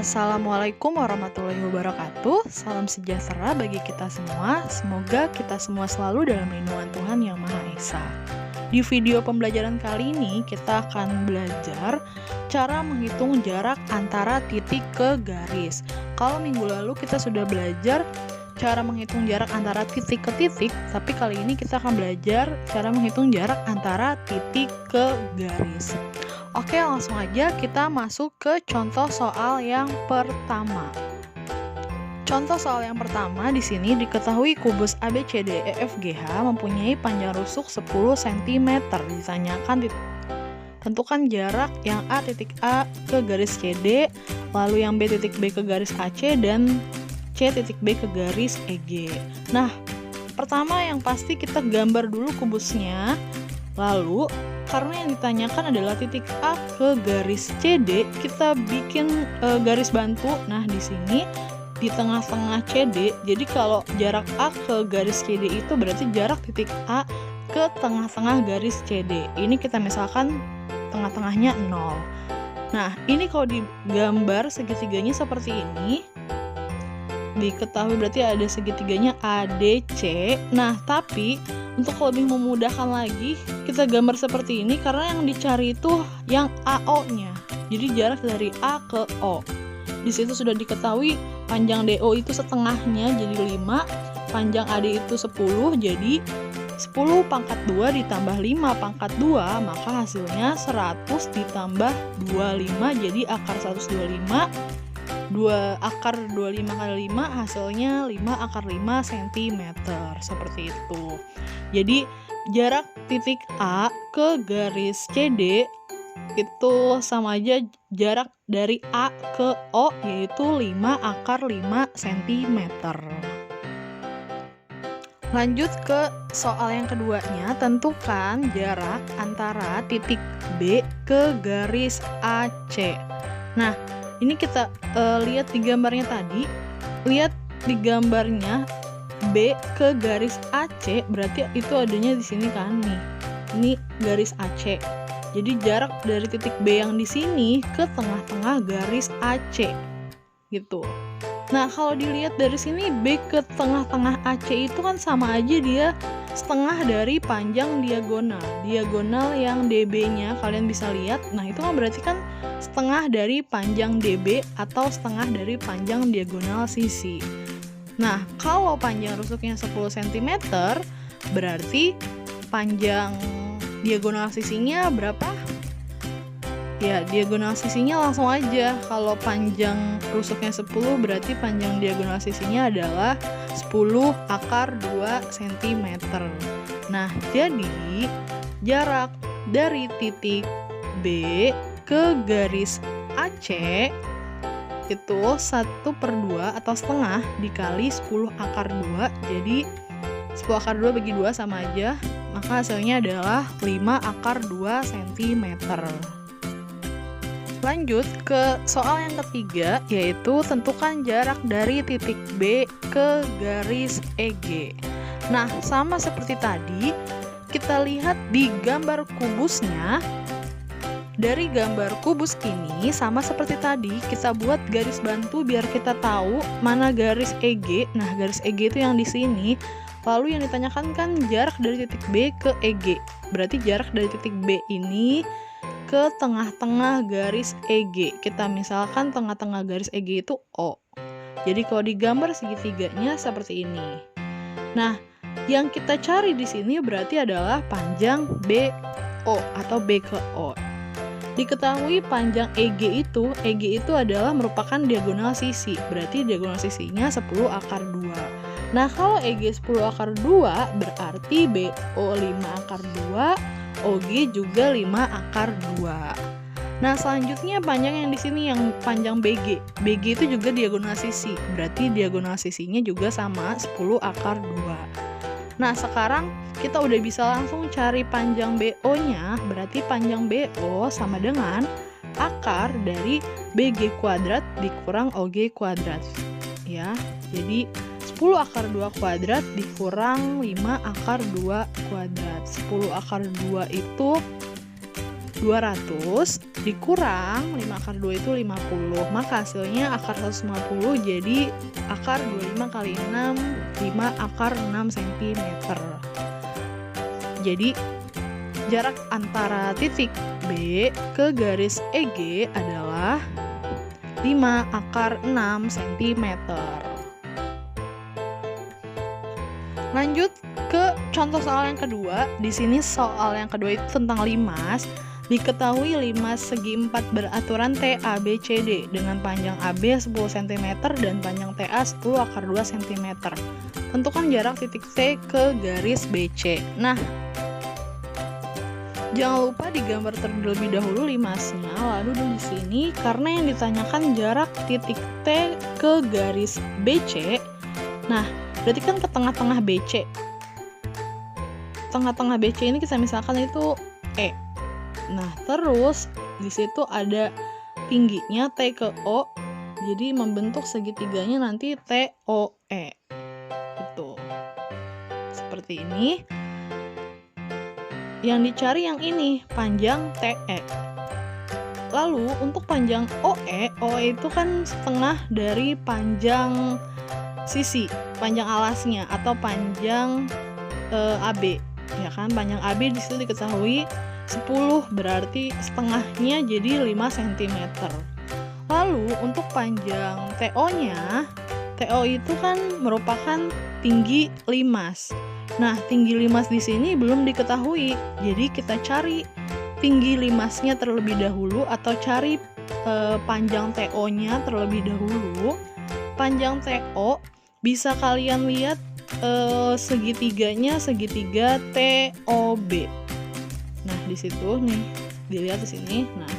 Assalamualaikum warahmatullahi wabarakatuh. Salam sejahtera bagi kita semua. Semoga kita semua selalu dalam lindungan Tuhan Yang Maha Esa. Di video pembelajaran kali ini kita akan belajar cara menghitung jarak antara titik ke garis. Kalau minggu lalu kita sudah belajar cara menghitung jarak antara titik ke titik, tapi kali ini kita akan belajar cara menghitung jarak antara titik ke garis. Oke, langsung aja kita masuk ke contoh soal yang pertama. Contoh soal yang pertama di sini diketahui kubus ABCDEFGH mempunyai panjang rusuk 10 cm. Ditanyakan tentukan jarak yang A titik A ke garis CD, lalu yang B titik B ke garis AC, dan C titik B ke garis EG. Nah, pertama yang pasti kita gambar dulu kubusnya, lalu karena yang ditanyakan adalah titik A ke garis CD, kita bikin garis bantu. Nah, di sini di tengah-tengah CD. Jadi kalau jarak A ke garis CD itu berarti jarak titik A ke tengah-tengah garis CD. Ini kita misalkan tengah-tengahnya 0. Nah, ini kalau digambar segitiganya seperti ini, diketahui berarti ada segitiganya ADC. Nah, tapi untuk lebih memudahkan lagi, kita gambar seperti ini karena yang dicari itu yang AO-nya. Jadi jarak dari A ke O. Di situ sudah diketahui panjang DO itu setengahnya jadi 5, panjang AD itu 10, jadi 10 pangkat 2 ditambah 5 pangkat 2, maka hasilnya 100 ditambah 25, jadi akar 125. 2 akar 25 kali 5 hasilnya 5 akar 5 cm, seperti itu. Jadi jarak titik A ke garis CD itu sama aja jarak dari A ke O, yaitu 5 akar 5 cm. Lanjut ke soal yang keduanya, tentukan jarak antara titik B ke garis AC. Nah, ini kita lihat di gambarnya tadi, lihat di gambarnya B ke garis AC, berarti itu adanya di sini kan nih. Ini garis AC. Jadi jarak dari titik B yang di sini ke tengah-tengah garis AC. Gitu. Nah, kalau dilihat dari sini B ke tengah-tengah AC itu kan sama aja dia setengah dari panjang diagonal. Diagonal yang DB-nya kalian bisa lihat. Nah, itu kan berarti kan setengah dari panjang DB atau setengah dari panjang diagonal sisi. Nah, kalau panjang rusuknya 10 cm, berarti panjang diagonal sisinya berapa? Ya, diagonal sisinya langsung aja. Kalau panjang rusuknya 10, berarti panjang diagonal sisinya adalah 10 akar 2 cm. Nah, jadi jarak dari titik B ke garis AC itu 1/2 atau setengah dikali 10 akar 2. Jadi 10 akar 2 bagi 2 sama aja, maka hasilnya adalah 5 akar 2 cm. Lanjut ke soal yang ketiga, yaitu tentukan jarak dari titik B ke garis EG. Nah, sama seperti tadi, kita lihat di gambar kubusnya. Dari gambar kubus ini sama seperti tadi, kita buat garis bantu biar kita tahu mana garis EG. Nah, garis EG itu yang di sini. Lalu yang ditanyakan kan jarak dari titik B ke EG. Berarti jarak dari titik B ini ke tengah-tengah garis EG. Kita misalkan tengah-tengah garis EG itu O. Jadi kalau digambar segitiganya seperti ini. Nah, yang kita cari di sini berarti adalah panjang BO atau B ke O. Diketahui panjang EG itu adalah merupakan diagonal sisi. Berarti diagonal sisinya 10 akar 2. Nah, kalau EG 10 akar 2 berarti BO 5 akar 2, OG juga 5 akar 2. Nah, selanjutnya panjang yang di sini yang panjang BG. BG itu juga diagonal sisi. Berarti diagonal sisinya juga sama 10 akar 2. Nah, sekarang kita udah bisa langsung cari panjang BO-nya. Berarti panjang BO sama dengan akar dari BG kuadrat dikurang OG kuadrat. Ya, jadi 10 akar 2 kuadrat dikurang 5 akar 2 kuadrat. 10 akar 2 itu 200 dikurang 5 akar 2 itu 50. Maka hasilnya akar 150 jadi akar 25 kali 6, 5 akar 6 cm. Jadi jarak antara titik B ke garis EG adalah 5 akar 6 cm. Lanjut ke contoh soal yang kedua. Di sini soal yang kedua itu tentang limas. Diketahui limas segi 4 beraturan TABCD dengan panjang AB 10 cm dan panjang TA 10 akar 2 cm. Tentukan jarak titik T ke garis BC. Nah, jangan lupa digambar terlebih dahulu limasnya. Lalu di sini karena yang ditanyakan jarak titik T ke garis BC. Nah, berarti kan ke tengah-tengah BC. Tengah-tengah BC ini kita misalkan itu E. Nah, terus di situ ada tingginya T ke O. Jadi membentuk segitiganya nanti TOE. Itu. Seperti ini. Yang dicari yang ini, panjang TE. Lalu untuk panjang OE itu kan setengah dari panjang sisi, panjang alasnya atau panjang AB, ya kan? Panjang AB di situ diketahui 10, berarti setengahnya jadi 5 cm. Lalu untuk panjang TO-nya, TO itu kan merupakan tinggi limas. Nah, tinggi limas di sini belum diketahui. Jadi kita cari tinggi limasnya terlebih dahulu atau cari panjang TO-nya terlebih dahulu. Panjang TO bisa kalian lihat segitiganya, segitiga TOB. Nah, di situ nih, dilihat di sini. Nah,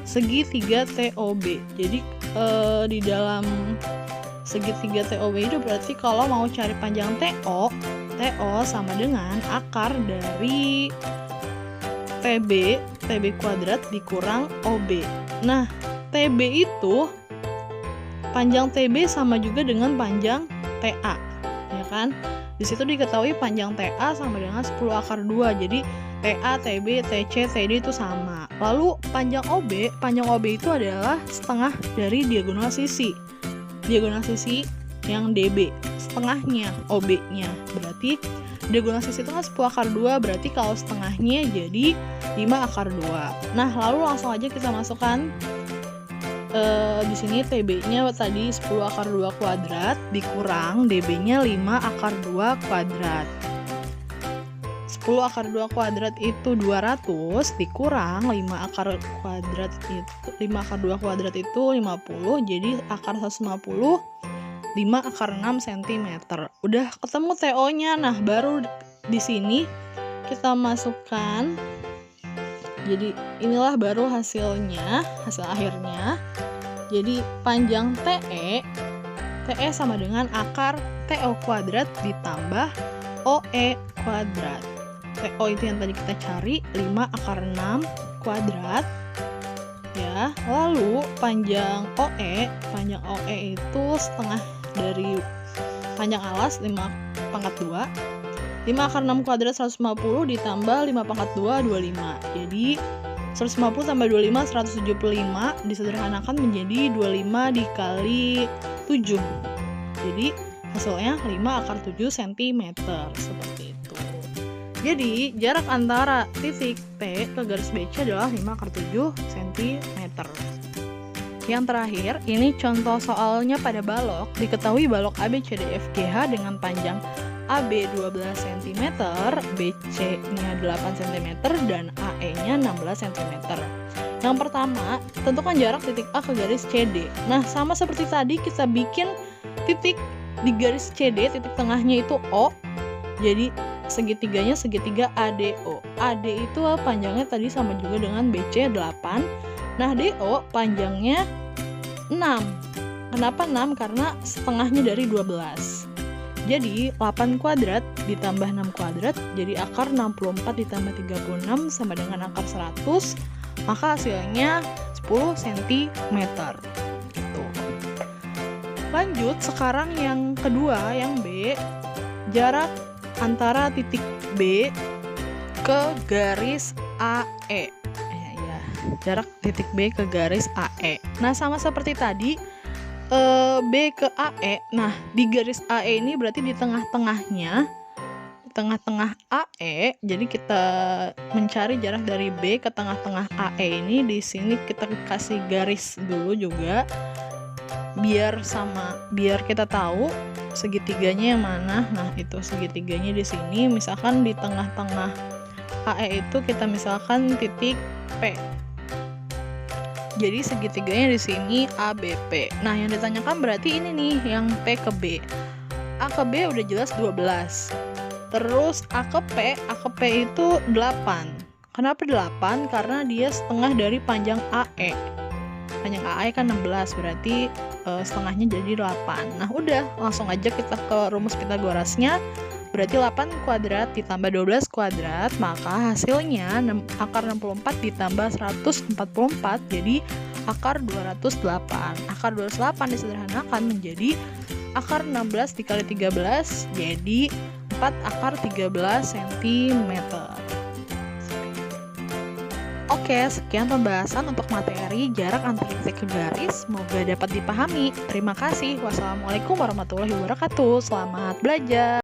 segitiga TOB. Jadi di dalam segitiga TOB itu berarti kalau mau cari panjang TO sama dengan akar dari TB kuadrat dikurang OB. Nah, TB itu panjang TB sama juga dengan panjang TA, ya kan? Di situ diketahui panjang TA sama dengan 10 akar 2. Jadi TA, TB, TC, TD itu sama. Lalu panjang OB itu adalah setengah dari diagonal sisi. Diagonal sisi yang DB, setengahnya OB-nya. Berarti diagonal sisi itu kan 10 akar 2, berarti kalau setengahnya jadi 5 akar 2. Nah, lalu langsung aja kita masukkan di sini TB-nya tadi 10 akar 2 kuadrat dikurang DB-nya 5 akar 2 kuadrat. 10 akar 2 kuadrat itu 200 dikurang 5 akar kuadrat itu 5 akar 2 kuadrat itu 50, jadi akar 150 5 akar 6 cm. Udah ketemu TO-nya. Nah, baru di sini kita masukkan. Jadi inilah baru hasilnya, hasil akhirnya. Jadi panjang TE sama dengan akar TO kuadrat ditambah OE kuadrat. TO itu yang tadi kita cari 5 akar 6 kuadrat. Ya, lalu panjang OE itu setengah dari panjang alas 5 pangkat 2. 5 akar 6 kuadrat 150 ditambah 5 pangkat 2 25. Jadi 150 tambah 25 175 disederhanakan menjadi 25 dikali 7. Jadi hasilnya 5 akar 7 cm seperti itu. Jadi jarak antara titik T ke garis BC adalah 5 akar 7 cm. Yang terakhir, ini contoh soalnya pada balok. Diketahui balok ABCDFGH dengan panjang AB 12 cm, BC-nya 8 cm, dan AE-nya 16 cm. Yang pertama, tentukan jarak titik A ke garis CD. Nah, sama seperti tadi kita bikin titik di garis CD, titik tengahnya itu O. Jadi segitiganya segitiga ADO. AD itu panjangnya tadi sama juga dengan BC 8. Nah, DO panjangnya 6. Kenapa 6? Karena setengahnya dari 12. Jadi 8 kuadrat ditambah 6 kuadrat jadi akar 64 ditambah 36 sama dengan akar 100. Maka hasilnya 10 cm. Gitu. Lanjut sekarang yang kedua, yang B. Jarak antara titik B ke garis AE. jarak titik B ke garis AE. Nah, sama seperti tadi, B ke AE. Nah, di garis AE ini berarti di tengah-tengahnya, tengah-tengah AE. Jadi kita mencari jarak dari B ke tengah-tengah AE ini. Di sini kita kasih garis dulu juga, biar kita tahu segitiganya yang mana. Nah, itu segitiganya di sini. Misalkan di tengah-tengah AE itu kita misalkan titik P. Jadi segitiganya di sini ABP. Nah, yang ditanyakan berarti ini nih, yang P ke B. A ke B udah jelas 12. Terus A ke P itu 8. Kenapa 8? Karena dia setengah dari panjang AE. Panjang AE kan 16, berarti setengahnya jadi 8. Nah, udah, langsung aja kita ke rumus Pitagorasnya. Berarti 8 kuadrat ditambah 12 kuadrat, maka hasilnya akar 64 ditambah 144, jadi akar 208. Akar 208 disederhanakan menjadi akar 16 dikali 13, jadi 4 akar 13 cm. Oke, sekian pembahasan untuk materi jarak antar titik ke garis. Semoga dapat dipahami. Terima kasih. Wassalamualaikum warahmatullahi wabarakatuh. Selamat belajar.